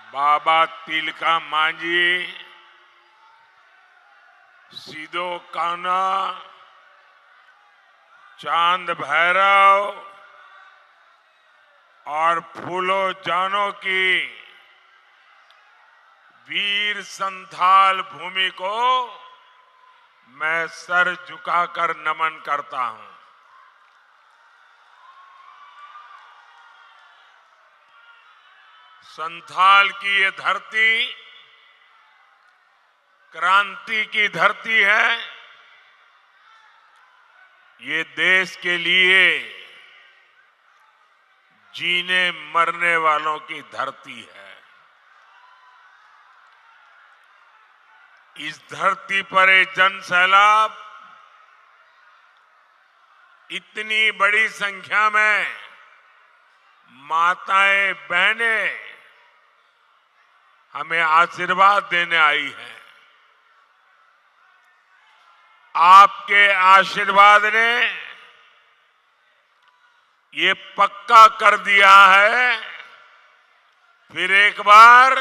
बाबा तिलका मांझी, सिदो कान्हा, चांद भैरव और फूलो जानो की वीर संथाल भूमि को मैं सर झुकाकर नमन करता हूं। संथाल की ये धरती क्रांति की धरती है। ये देश के लिए जीने मरने वालों की धरती है। इस धरती पर एक जन सैलाब इतनी बड़ी संख्या में माताएं बहनें हमें आशीर्वाद देने आई हैं। आपके आशीर्वाद ने ये पक्का कर दिया है, फिर एक बार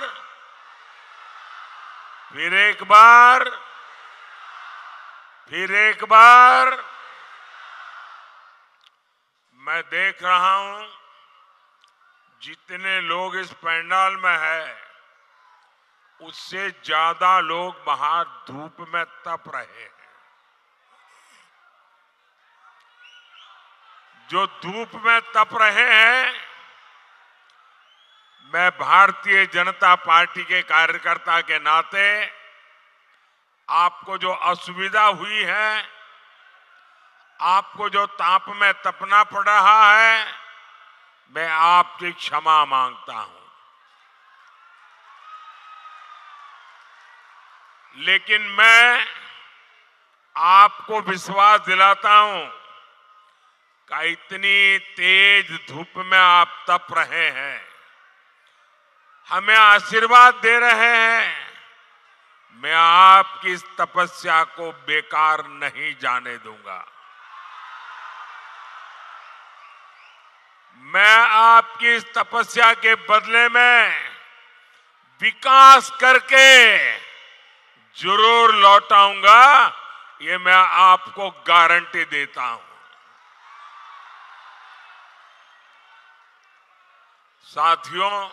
मैं देख रहा हूं जितने लोग इस पंडाल में हैं, उससे ज्यादा लोग बाहर धूप में तप रहे हैं। जो धूप में तप रहे हैं, मैं भारतीय जनता पार्टी के कार्यकर्ता के नाते आपको जो असुविधा हुई है, आपको जो ताप में तपना पड़ रहा है, मैं आपकी क्षमा मांगता हूं। लेकिन मैं आपको विश्वास दिलाता हूं कि इतनी तेज धूप में आप तप रहे हैं, हमें आशीर्वाद दे रहे हैं, मैं आपकी इस तपस्या को बेकार नहीं जाने दूंगा। मैं आपकी इस तपस्या के बदले में विकास करके जरूर लौटाऊंगा, ये मैं आपको गारंटी देता हूं। साथियों,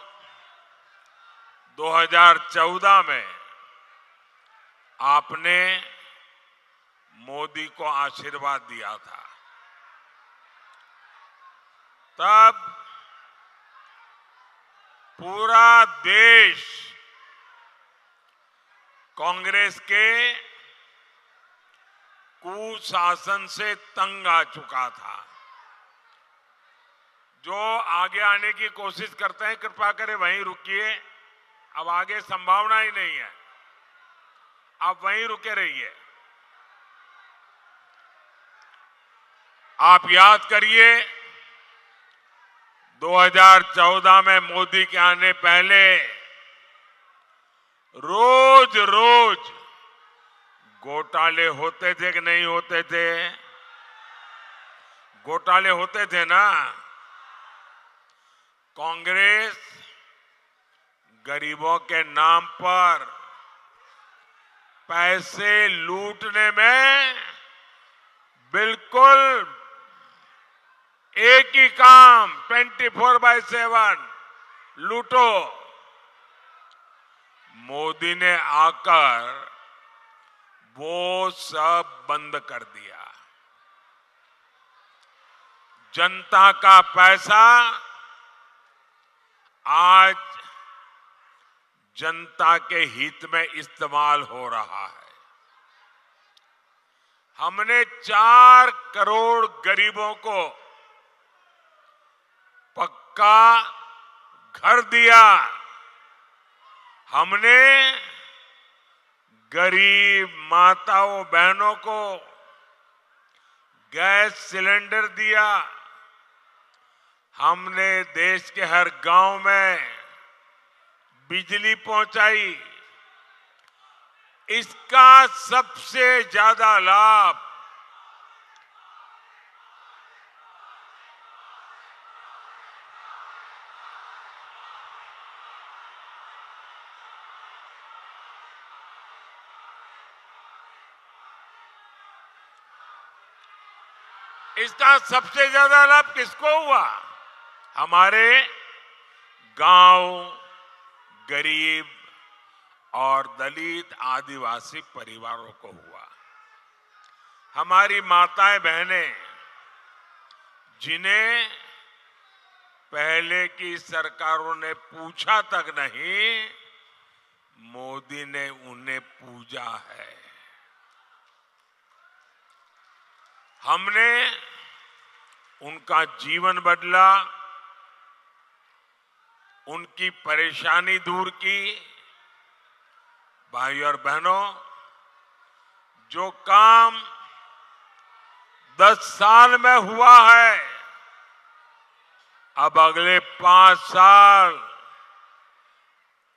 2014 में आपने मोदी को आशीर्वाद दिया था। तब पूरा देश कांग्रेस के कुशासन से तंग आ चुका था। जो आगे आने की कोशिश करते हैं, कृपा करें वहीं रुकिए, अब आगे संभावना ही नहीं है, आप वहीं रुके रहिए। आप याद करिए, 2014 में मोदी के आने पहले रोज घोटाले होते थे कि नहीं होते थे? घोटाले होते थे ना। कांग्रेस गरीबों के नाम पर पैसे लूटने में बिल्कुल एक ही काम, 24/7 लूटो। मोदी ने आकर वो सब बंद कर दिया। जनता का पैसा आज जनता के हित में इस्तेमाल हो रहा है। हमने 4 करोड़ गरीबों को पक्का घर दिया। हमने गरीब माताओं बहनों को गैस सिलेंडर दिया। हमने देश के हर गांव में बिजली पहुंचाई। इसका सबसे ज्यादा लाभ इसका सबसे ज्यादा लाभ किसको हुआ? हमारे गांव, गरीब और दलित आदिवासी परिवारों को हुआ। हमारी माताएं बहनें जिन्हें पहले की सरकारों ने पूछा तक नहीं, मोदी ने उन्हें पूजा है। हमने उनका जीवन बदला, उनकी परेशानी दूर की। भाई और बहनों, जो काम 10 साल में हुआ है, अब अगले 5 साल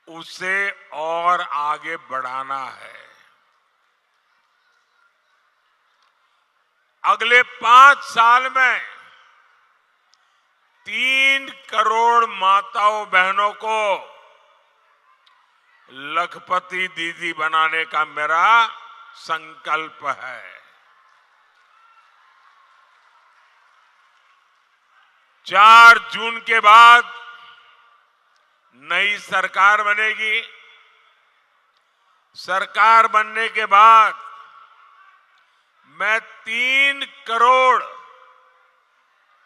उसे और आगे बढ़ाना है। अगले 5 साल में 3 करोड़ माताओं बहनों को लखपति दीदी बनाने का मेरा संकल्प है। 4 जून के बाद नई सरकार बनेगी। सरकार बनने के बाद मैं 3 करोड़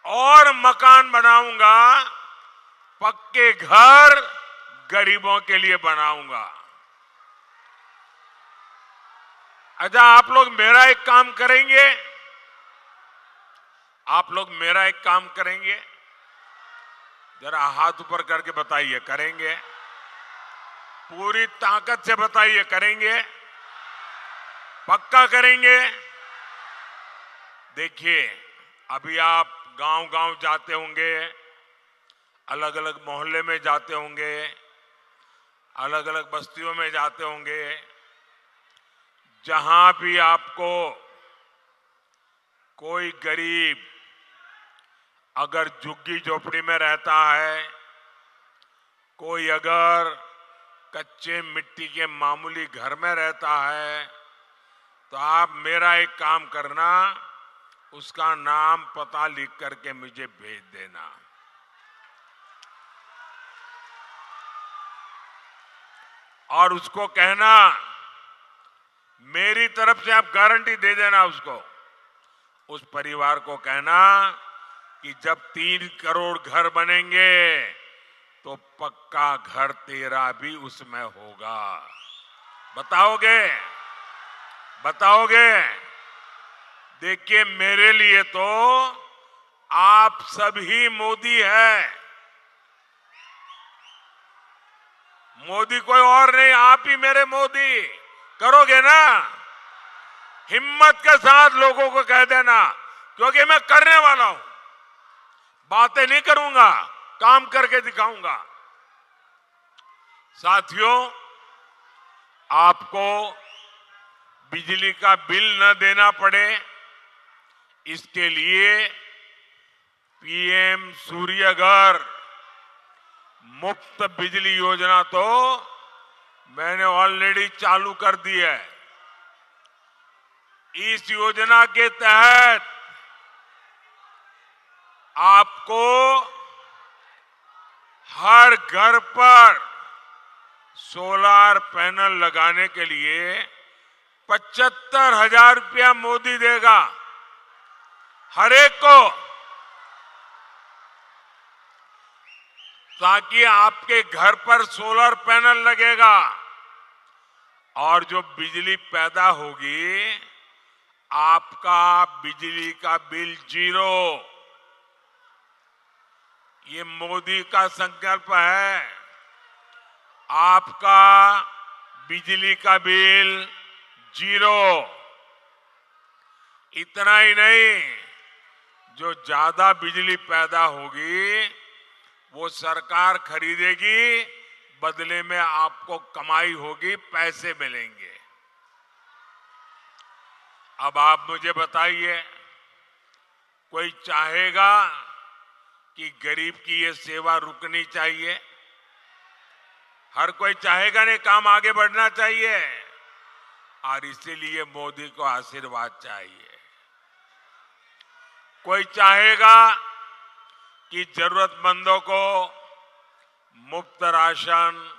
और मकान बनाऊंगा, पक्के घर गरीबों के लिए बनाऊंगा। अच्छा, आप लोग मेरा एक काम करेंगे? आप लोग मेरा एक काम करेंगे? जरा हाथ ऊपर करके बताइए, करेंगे? पूरी ताकत से बताइए, करेंगे? पक्का करेंगे? देखिए, अभी आप गांव-गांव जाते होंगे, अलग अलग मोहल्ले में जाते होंगे, अलग अलग बस्तियों में जाते होंगे। जहां भी आपको कोई गरीब अगर झुग्गी झोपड़ी में रहता है, कोई अगर कच्चे मिट्टी के मामूली घर में रहता है, तो आप मेरा एक काम करना, उसका नाम पता लिख करके मुझे भेज देना। और उसको कहना, मेरी तरफ से आप गारंटी दे देना उसको, उस परिवार को कहना कि जब 3 करोड़ घर बनेंगे तो पक्का घर तेरा भी उसमें होगा। बताओगे? बताओगे? देखिए, मेरे लिए तो आप सभी मोदी है। मोदी कोई और नहीं, आप ही मेरे मोदी। करोगे ना? हिम्मत के साथ लोगों को कह देना, क्योंकि मैं करने वाला हूं। बातें नहीं करूंगा, काम करके दिखाऊंगा। साथियों, आपको बिजली का बिल न देना पड़े, इसके लिए पीएम सूर्य घर मुफ्त बिजली योजना तो मैंने ऑलरेडी चालू कर दी है। इस योजना के तहत आपको हर घर पर सोलर पैनल लगाने के लिए 75,000 रुपया मोदी देगा हर एक को, ताकि आपके घर पर सोलर पैनल लगेगा और जो बिजली पैदा होगी, आपका बिजली का बिल 0। ये मोदी का संकल्प है। आपका बिजली का बिल 0। इतना ही नहीं, जो ज्यादा बिजली पैदा होगी वो सरकार खरीदेगी, बदले में आपको कमाई होगी, पैसे मिलेंगे। अब आप मुझे बताइए, कोई चाहेगा कि गरीब की ये सेवा रुकनी चाहिए? हर कोई चाहेगा नहीं, काम आगे बढ़ना चाहिए, और इसीलिए मोदी को आशीर्वाद चाहिए। कोई चाहेगा कि जरूरतमंदों को मुफ्त राशन,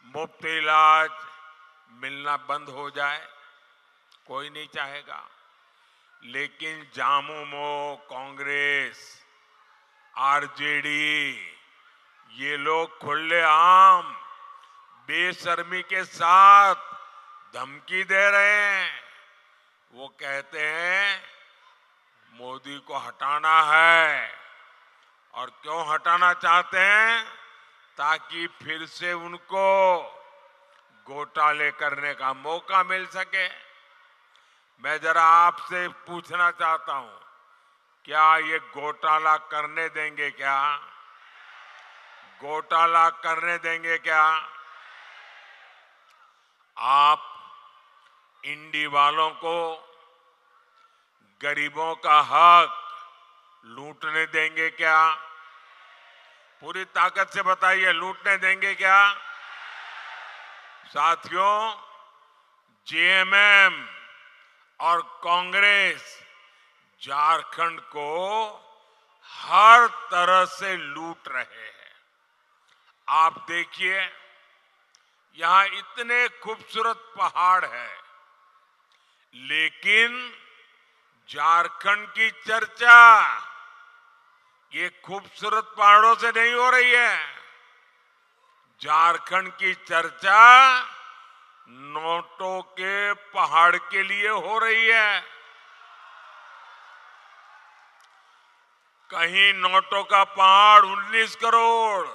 मुफ्त इलाज मिलना बंद हो जाए? कोई नहीं चाहेगा। लेकिन झामुमो, कांग्रेस, आरजेडी, ये लोग खुलेआम बेशर्मी के साथ धमकी दे रहे हैं। वो कहते हैं मोदी को हटाना है। और क्यों हटाना चाहते हैं? ताकि फिर से उनको घोटाले करने का मौका मिल सके। मैं जरा आपसे पूछना चाहता हूं, क्या ये घोटाला करने देंगे क्या? घोटाला करने देंगे क्या? आप इंडी वालों को गरीबों का हक लूटने देंगे क्या? पूरी ताकत से बताइए, लूटने देंगे क्या? साथियों, जेएमएम और कांग्रेस झारखंड को हर तरह से लूट रहे हैं। आप देखिए, यहां इतने खूबसूरत पहाड़ हैं, लेकिन झारखंड की चर्चा ये खूबसूरत पहाड़ों से नहीं हो रही है। झारखंड की चर्चा नोटों के पहाड़ के लिए हो रही है। कहीं नोटों का पहाड़ 19 करोड़,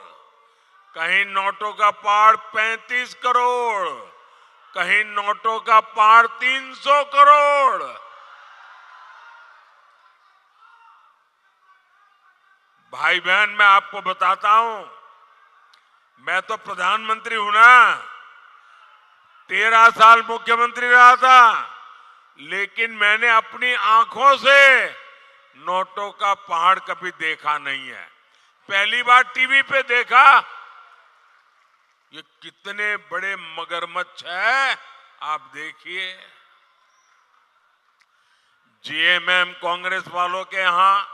कहीं नोटों का पहाड़ 35 करोड़, कहीं नोटों का पहाड़ 300 करोड़। भाई बहन, मैं आपको बताता हूं, मैं तो प्रधानमंत्री हूं ना, 13 साल मुख्यमंत्री रहा था, लेकिन मैंने अपनी आंखों से नोटों का पहाड़ कभी देखा नहीं है। पहली बार टीवी पे देखा। ये कितने बड़े मगरमच्छ है, आप देखिए। जेएमएम कांग्रेस वालों के यहां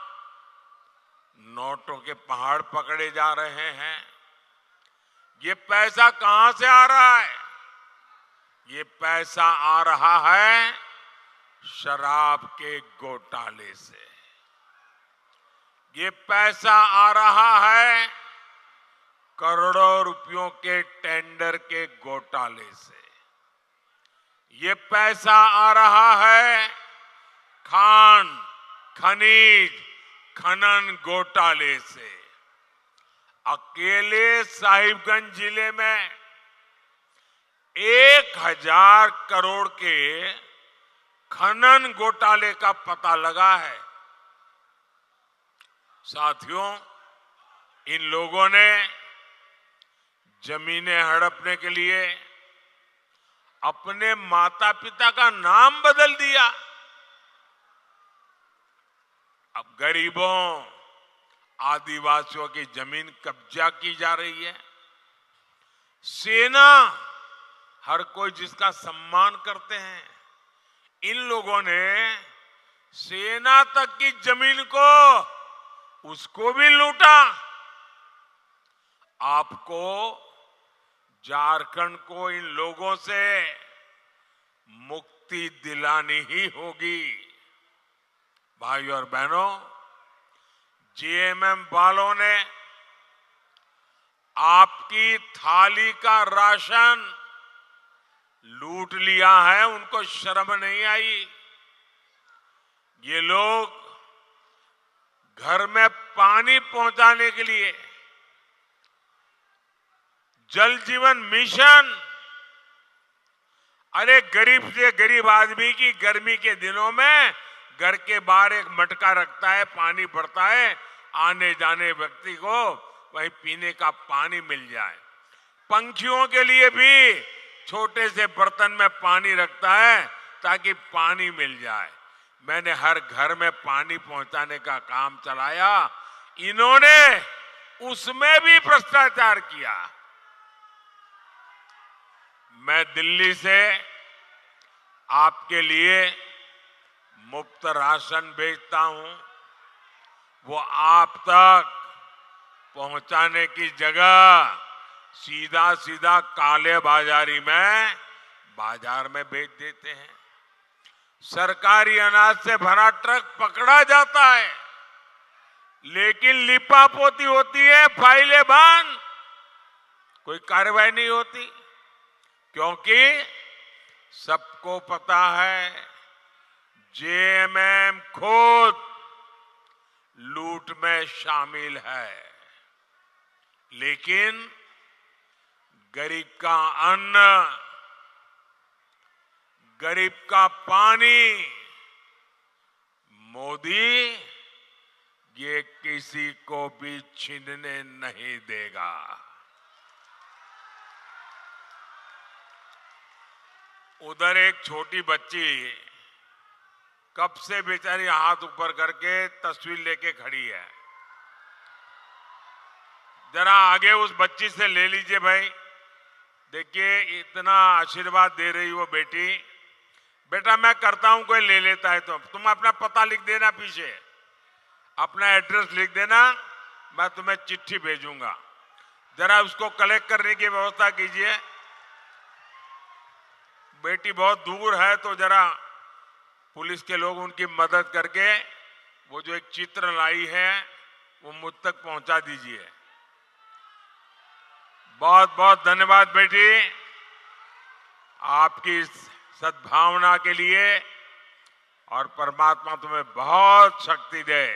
नोटों के पहाड़ पकड़े जा रहे हैं। ये पैसा कहां से आ रहा है? ये पैसा आ रहा है शराब के घोटाले से। ये पैसा आ रहा है करोड़ों रुपयों के टेंडर के घोटाले से। ये पैसा आ रहा है खान, खनिज, खनन घोटाले से। अकेले साहिबगंज जिले में 1000 करोड़ के खनन घोटाले का पता लगा है। साथियों, इन लोगों ने जमीनें हड़पने के लिए अपने माता पिता का नाम बदल दिया। अब गरीबों, आदिवासियों की जमीन कब्जा की जा रही है। सेना, हर कोई जिसका सम्मान करते हैं, इन लोगों ने सेना तक की जमीन को, उसको भी लूटा। आपको झारखंड को इन लोगों से मुक्ति दिलानी ही होगी। भाई और बहनों, जेएमएम वालों ने आपकी थाली का राशन लूट लिया है, उनको शर्म नहीं आई। ये लोग घर में पानी पहुंचाने के लिए जल जीवन मिशन, अरे गरीब से गरीब आदमी की गर्मी के दिनों में घर के बाहर एक मटका रखता है, पानी भरता है, आने जाने व्यक्ति को वही पीने का पानी मिल जाए। पंछियों के लिए भी छोटे से बर्तन में पानी रखता है ताकि पानी मिल जाए। मैंने हर घर में पानी पहुंचाने का काम चलाया। इन्होंने उसमें भी भ्रष्टाचार किया। मैं दिल्ली से आपके लिए मुफ्त राशन भेजता हूं, वो आप तक पहुंचाने की जगह सीधा सीधा काले बाजारी में बाजार में बेच देते हैं। सरकारी अनाज से भरा ट्रक पकड़ा जाता है, लेकिन लिपापोती होती है, फाइलें बंद, कोई कार्रवाई नहीं होती, क्योंकि सबको पता है जेएमएम खुद लूट में शामिल है। लेकिन गरीब का अन्न, गरीब का पानी मोदी ये किसी को भी छीनने नहीं देगा। उधर एक छोटी बच्ची कब से बेचारी हाथ ऊपर करके तस्वीर लेके खड़ी है। जरा आगे उस बच्ची से ले लीजिए भाई। देखिए इतना आशीर्वाद दे रही वो बेटी। बेटा मैं करता हूं, कोई ले लेता है तो तुम अपना पता लिख देना, पीछे अपना एड्रेस लिख देना, मैं तुम्हें चिट्ठी भेजूंगा। जरा उसको कलेक्ट करने की व्यवस्था कीजिए। बेटी बहुत दूर है तो जरा पुलिस के लोग उनकी मदद करके वो जो एक चित्र लाई है वो मुझ तक पहुंचा दीजिए। बहुत बहुत धन्यवाद बेटी, आपकी सद्भावना के लिए, और परमात्मा तुम्हें बहुत शक्ति दे।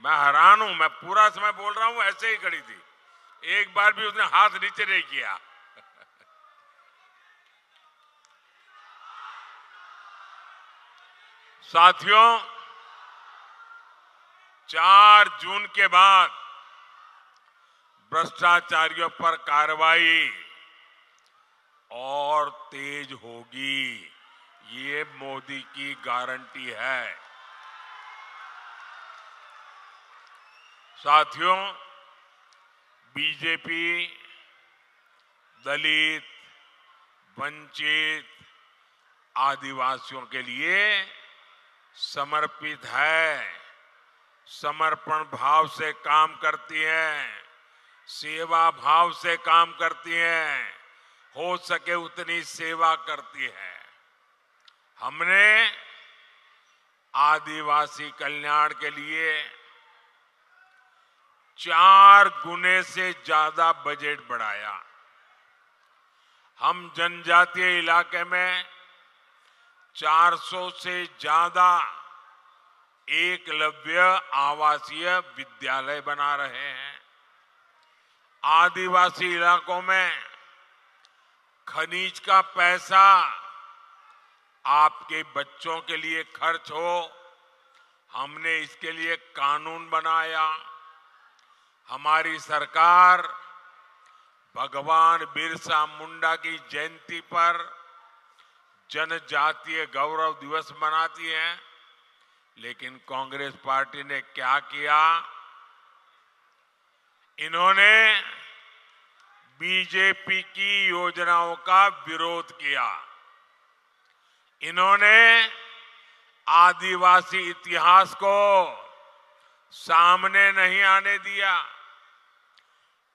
मैं हैरान हूं, मैं पूरा समय बोल रहा हूं, ऐसे ही खड़ी थी, एक बार भी उसने हाथ नीचे नहीं किया। साथियों, 4 जून के बाद भ्रष्टाचारियों पर कार्रवाई और तेज होगी, ये मोदी की गारंटी है। साथियों, बीजेपी दलित, वंचित, आदिवासियों के लिए समर्पित है, समर्पण भाव से काम करती है, सेवा भाव से काम करती है, हो सके उतनी सेवा करती है। हमने आदिवासी कल्याण के लिए 4 गुने से ज्यादा बजट बढ़ाया। हम जनजातीय इलाके में 400 से ज्यादा एकलव्य आवासीय विद्यालय बना रहे हैं। आदिवासी इलाकों में खनिज का पैसा आपके बच्चों के लिए खर्च हो, हमने इसके लिए कानून बनाया। हमारी सरकार भगवान बिरसा मुंडा की जयंती पर जनजातीय गौरव दिवस मनाती है, लेकिन कांग्रेस पार्टी ने क्या किया? इन्होंने बीजेपी की योजनाओं का विरोध किया। इन्होंने आदिवासी इतिहास को सामने नहीं आने दिया।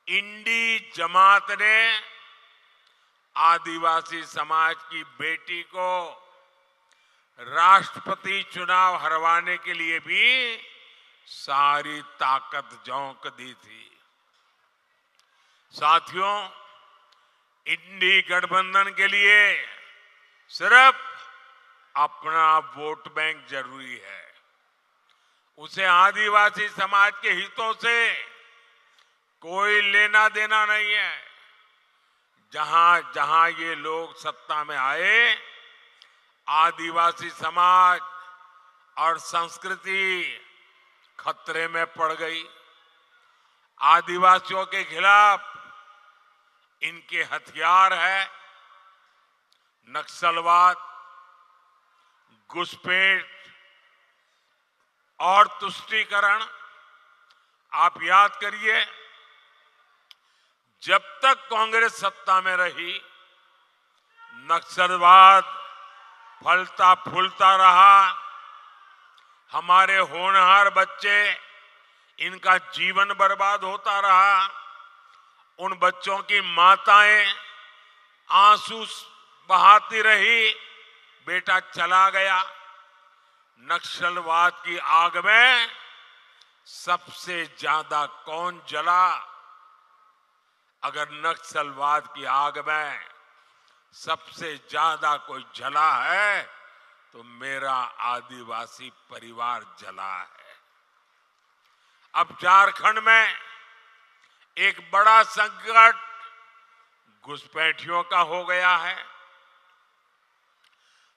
इंडी जमात ने आदिवासी समाज की बेटी को राष्ट्रपति चुनाव हरवाने के लिए भी सारी ताकत झोंक दी थी। साथियों, इंडी गठबंधन के लिए सिर्फ अपना वोट बैंक जरूरी है, उसे आदिवासी समाज के हितों से कोई लेना देना नहीं है। जहां जहां ये लोग सत्ता में आए, आदिवासी समाज और संस्कृति खतरे में पड़ गई। आदिवासियों के खिलाफ इनके हथियार है नक्सलवाद, घुसपैठ और तुष्टीकरण। आप याद करिए, जब तक कांग्रेस सत्ता में रही, नक्सलवाद फलता फूलता रहा, हमारे होनहार बच्चे, इनका जीवन बर्बाद होता रहा। उन बच्चों की माताएं आंसू बहाती रही, बेटा चला गया। नक्सलवाद की आग में सबसे ज्यादा कौन जला? अगर नक्सलवाद की आग में सबसे ज्यादा कोई जला है तो मेरा आदिवासी परिवार जला है। अब झारखंड में एक बड़ा संकट घुसपैठियों का हो गया है।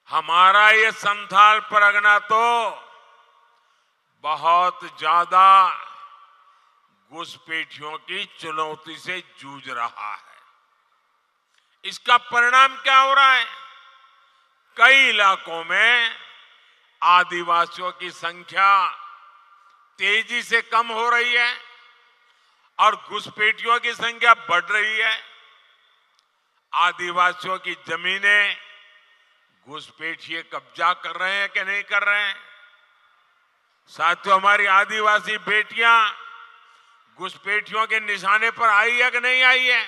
हमारा ये संथाल परगना तो बहुत ज्यादा घुसपैठियों की चुनौती से जूझ रहा है। इसका परिणाम क्या हो रहा है? कई इलाकों में आदिवासियों की संख्या तेजी से कम हो रही है और घुसपैठियों की संख्या बढ़ रही है। आदिवासियों की जमीनें घुसपैठिए कब्जा कर रहे हैं कि नहीं कर रहे हैं? साथियों, हमारी आदिवासी बेटियां घुसपैठियों के निशाने पर आई है कि नहीं आई है?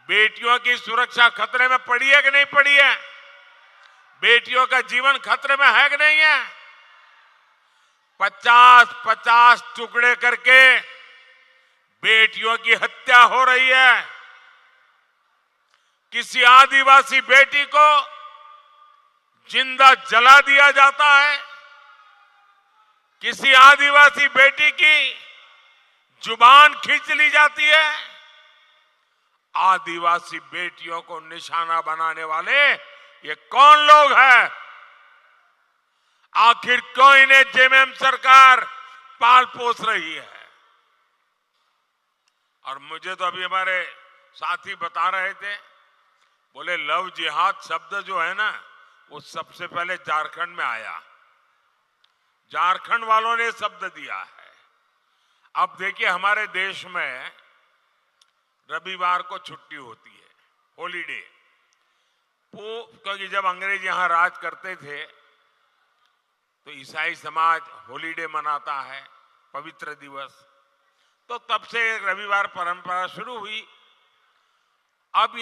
बेटियों की सुरक्षा खतरे में पड़ी है कि नहीं पड़ी है? बेटियों का जीवन खतरे में है कि नहीं है? 50-50 टुकड़े करके बेटियों की हत्या हो रही है। किसी आदिवासी बेटी को जिंदा जला दिया जाता है। किसी आदिवासी बेटी की जुबान खींच ली जाती है। आदिवासी बेटियों को निशाना बनाने वाले ये कौन लोग हैं? आखिर क्यों इन्हें जेएमएम सरकार पाल पोस रही है? और मुझे तो अभी हमारे साथी बता रहे थे, बोले लव जिहाद शब्द जो है ना, वो सबसे पहले झारखंड में आया। झारखंड वालों ने शब्द दिया है। अब देखिए, हमारे देश में रविवार को छुट्टी होती है, हॉलीडे। क्योंकि जब अंग्रेज यहां राज करते थे तो ईसाई समाज हॉलीडे मनाता है, पवित्र दिवस। तो तब से रविवार परंपरा शुरू हुई। अब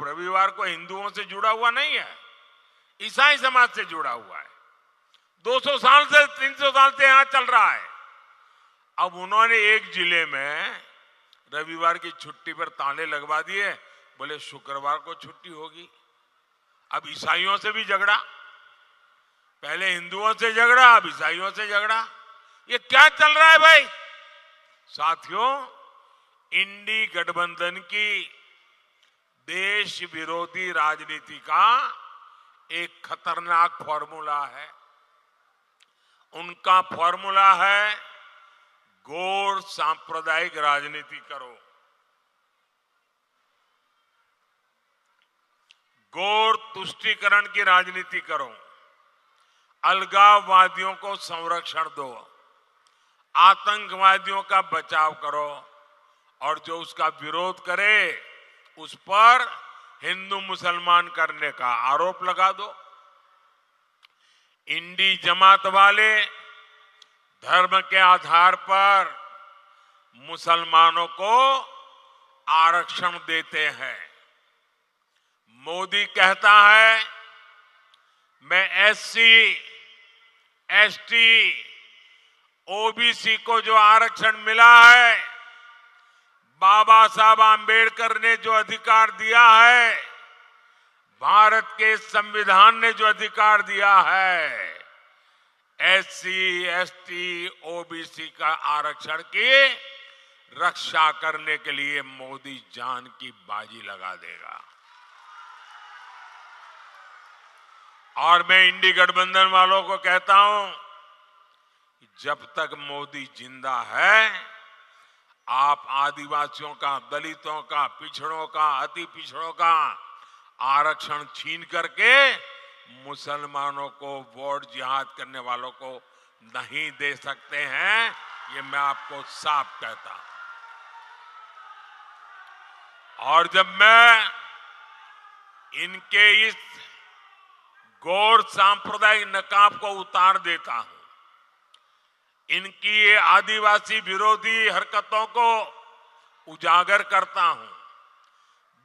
रविवार को हिंदुओं से जुड़ा हुआ नहीं है, ईसाई समाज से जुड़ा हुआ है। 200 साल से 300 साल से यहां चल रहा है। अब उन्होंने एक जिले में रविवार की छुट्टी पर ताले लगवा दिए, बोले शुक्रवार को छुट्टी होगी। अब ईसाइयों से भी झगड़ा, पहले हिंदुओं से झगड़ा, अब ईसाइयों से झगड़ा। ये क्या चल रहा है भाई? साथियों, इंडी गठबंधन की देश विरोधी राजनीति का एक खतरनाक फॉर्मूला है। उनका फॉर्मूला है गौर सांप्रदायिक राजनीति करो, गौर तुष्टीकरण की राजनीति करो, अलगाववादियों को संरक्षण दो, आतंकवादियों का बचाव करो और जो उसका विरोध करे उस पर हिंदू मुसलमान करने का आरोप लगा दो। इंडी जमात वाले धर्म के आधार पर मुसलमानों को आरक्षण देते हैं। मोदी कहता है मैं एससी, एसटी, ओबीसी को जो आरक्षण मिला है, बाबा साहब आंबेडकर ने जो अधिकार दिया है, भारत के संविधान ने जो अधिकार दिया है, एससी, एसटी, ओबीसी का आरक्षण की रक्षा करने के लिए मोदी जान की बाजी लगा देगा। और मैं इंडी गठबंधन वालों को कहता हूं, जब तक मोदी जिंदा है, आप आदिवासियों का, दलितों का, पिछड़ों का, अति पिछड़ों का आरक्षण छीन करके मुसलमानों को वोट जिहाद करने वालों को नहीं दे सकते हैं। ये मैं आपको साफ कहता हूं। और जब मैं इनके इस गौर सांप्रदायिक नकाब को उतार देता हूं। इनकी ये आदिवासी विरोधी हरकतों को उजागर करता हूं।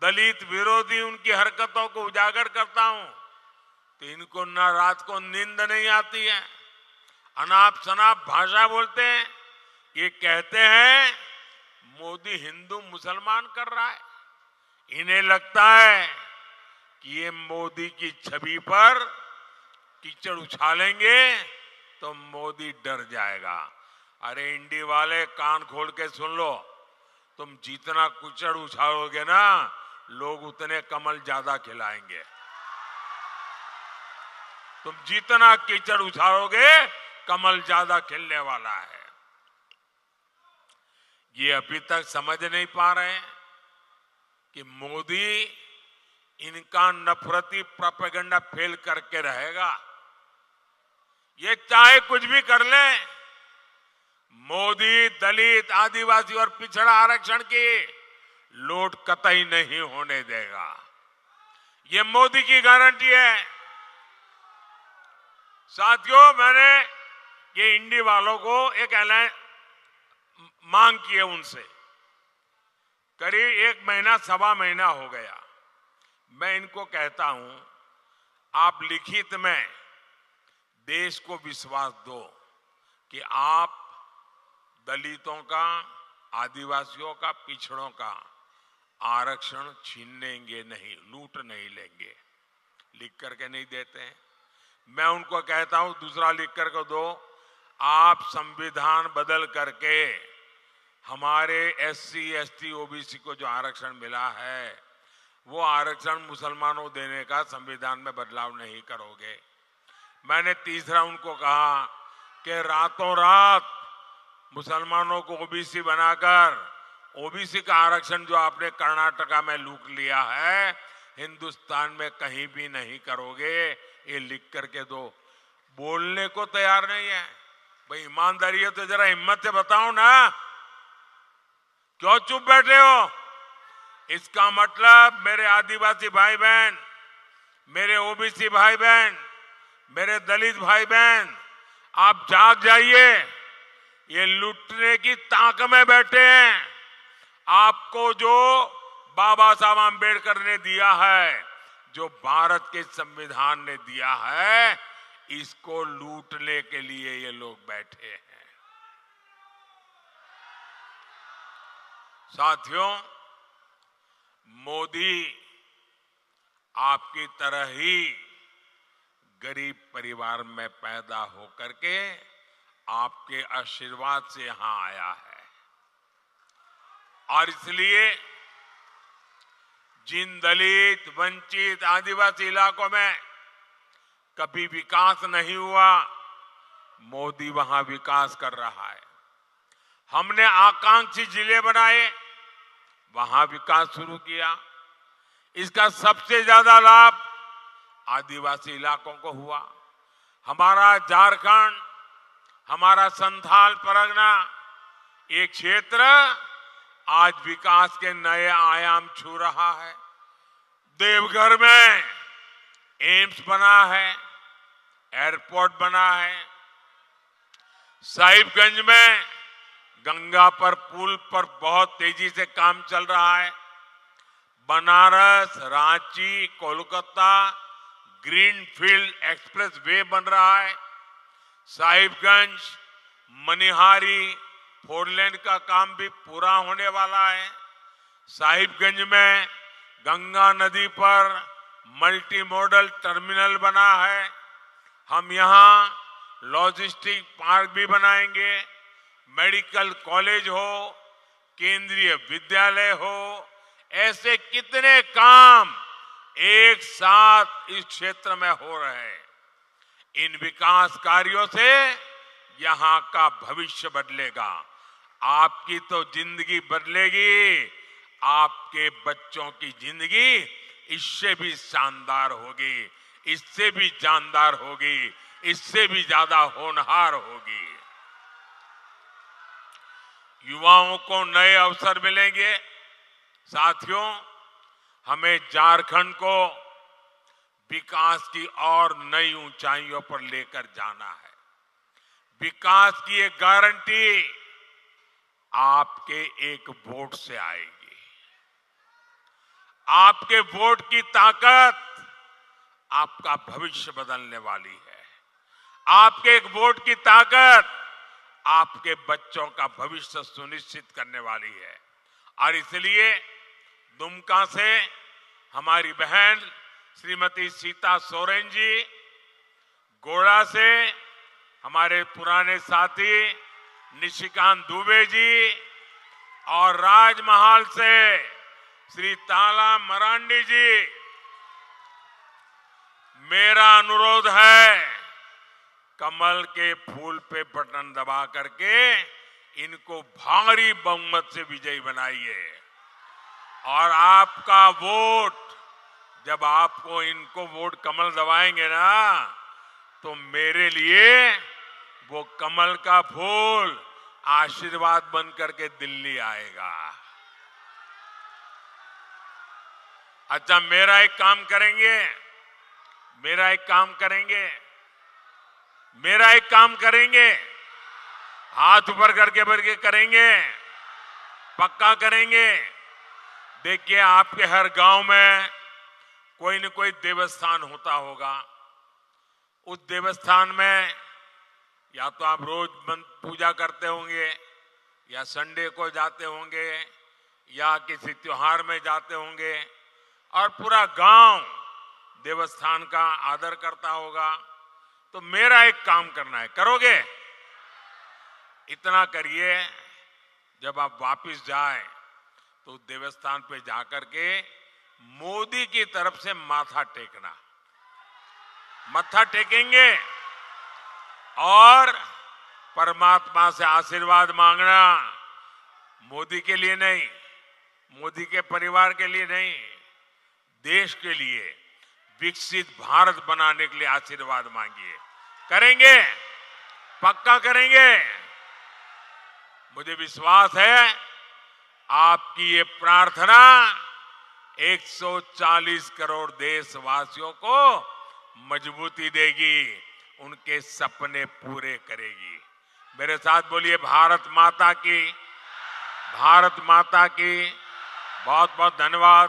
दलित विरोधी उनकी हरकतों को उजागर करता हूं तो इनको न रात को नींद नहीं आती है, अनाप शनाप भाषा बोलते हैं। ये कहते हैं मोदी हिंदू मुसलमान कर रहा है। इन्हें लगता है कि ये मोदी की छवि पर कीचड़ उछालेंगे तो मोदी डर जाएगा। अरे इंडी वाले, कान खोल के सुन लो, तुम जितना कीचड़ उछालोगे ना, लोग उतने कमल ज्यादा खिलाएंगे। तुम जितना कीचड़ उछालोगे, कमल ज्यादा खिलने वाला है। ये अभी तक समझ नहीं पा रहे हैं कि मोदी इनका नफरती प्रोपेगेंडा फेल करके रहेगा। ये चाहे कुछ भी कर ले, मोदी दलित, आदिवासी और पिछड़ा आरक्षण की लूट कतई नहीं होने देगा। ये मोदी की गारंटी है। साथियों, मैंने ये इंडी वालों को एक ऐलान मांग की है उनसे। करीब 1 महीना, सवा महीना हो गया। मैं इनको कहता हूं, आप लिखित में देश को विश्वास दो कि आप दलितों का, आदिवासियों का, पिछड़ों का आरक्षण छीनेंगे नहीं, लूट नहीं लेंगे। लिख करके नहीं देते हैं। मैं उनको कहता हूं, दूसरा लिख करके दो, आप संविधान बदल करके हमारे एससी, एसटी, ओबीसी को जो आरक्षण मिला है, वो आरक्षण मुसलमानों देने का संविधान में बदलाव नहीं करोगे। मैंने तीसरा उनको कहा कि रातों रात मुसलमानों को ओबीसी बनाकर ओबीसी का आरक्षण जो आपने कर्नाटका में लूट लिया है, हिंदुस्तान में कहीं भी नहीं करोगे। ये लिख करके दो। बोलने को तैयार नहीं है। भाई ईमानदारी है तो जरा हिम्मत से बताओ ना, क्यों चुप बैठे हो? इसका मतलब मेरे आदिवासी भाई बहन, मेरे ओबीसी भाई बहन, मेरे दलित भाई बहन, आप जाग जाइए। ये लूटने की ताक में बैठे हैं। आपको जो बाबा साहब आंबेडकर ने दिया है, जो भारत के संविधान ने दिया है, इसको लूटने के लिए ये लोग बैठे हैं। साथियों, मोदी आपकी तरह ही गरीब परिवार में पैदा होकर के आपके आशीर्वाद से यहां आया है, और इसलिए जिन दलित, वंचित, आदिवासी इलाकों में कभी विकास नहीं हुआ, मोदी वहां विकास कर रहा है। हमने आकांक्षी जिले बनाए, वहां विकास शुरू किया। इसका सबसे ज्यादा लाभ आदिवासी इलाकों को हुआ। हमारा झारखंड, हमारा संथाल परगना, ये क्षेत्र आज विकास के नए आयाम छू रहा है। देवघर में एम्स बना है, एयरपोर्ट बना है। साहिबगंज में गंगा पर पुल पर बहुत तेजी से काम चल रहा है। Banaras, Ranchi, Kolkata greenfield express way बन रहा है। साहिबगंज, मनिहारी 4 लेन का काम भी पूरा होने वाला है। साहिबगंज में गंगा नदी पर मल्टी मॉडल टर्मिनल बना है। हम यहां लॉजिस्टिक पार्क भी बनाएंगे। मेडिकल कॉलेज हो, केंद्रीय विद्यालय हो, ऐसे कितने काम एक साथ इस क्षेत्र में हो रहे हैं। इन विकास कार्यों से यहां का भविष्य बदलेगा। आपकी तो जिंदगी बदलेगी, आपके बच्चों की जिंदगी इससे भी शानदार होगी, इससे भी जानदार होगी, इससे भी ज्यादा होनहार होगी। युवाओं को नए अवसर मिलेंगे। साथियों, हमें झारखंड को विकास की और नई ऊंचाइयों पर लेकर जाना है। विकास की एक गारंटी आपके एक वोट से आएगी। आपके वोट की ताकत आपका भविष्य बदलने वाली है। आपके एक वोट की ताकत आपके बच्चों का भविष्य सुनिश्चित करने वाली है। और इसलिए दुमका से हमारी बहन श्रीमती सीता सोरेन जी, गोड़ा से हमारे पुराने साथी निशिकांत दुबे जी और राजमहल से श्री ताला मरांडी जी, मेरा अनुरोध है कमल के फूल पे बटन दबा करके इनको भारी बहुमत से विजयी बनाइए। और आपका वोट, जब आपको इनको वोट कमल दबाएंगे ना, तो मेरे लिए वो कमल का फूल आशीर्वाद बन करके दिल्ली आएगा। अच्छा, मेरा एक काम करेंगे, हाथ ऊपर करके करेंगे, पक्का करेंगे। देखिए, आपके हर गांव में कोई न कोई देवस्थान होता होगा। उस देवस्थान में या तो आप रोज पूजा करते होंगे, या संडे को जाते होंगे, या किसी त्योहार में जाते होंगे, और पूरा गांव देवस्थान का आदर करता होगा। तो मेरा एक काम करना है, करोगे? इतना करिए, जब आप वापस जाएं तो देवस्थान पे जाकर के मोदी की तरफ से मत्था टेकेंगे और परमात्मा से आशीर्वाद मांगना। मोदी के लिए नहीं, मोदी के परिवार के लिए नहीं, देश के लिए, विकसित भारत बनाने के लिए आशीर्वाद मांगिए। करेंगे? पक्का करेंगे? मुझे विश्वास है आपकी ये प्रार्थना 140 करोड़ देशवासियों को मजबूती देगी, उनके सपने पूरे करेगी। मेरे साथ बोलिए, भारत माता की। बहुत बहुत धन्यवाद।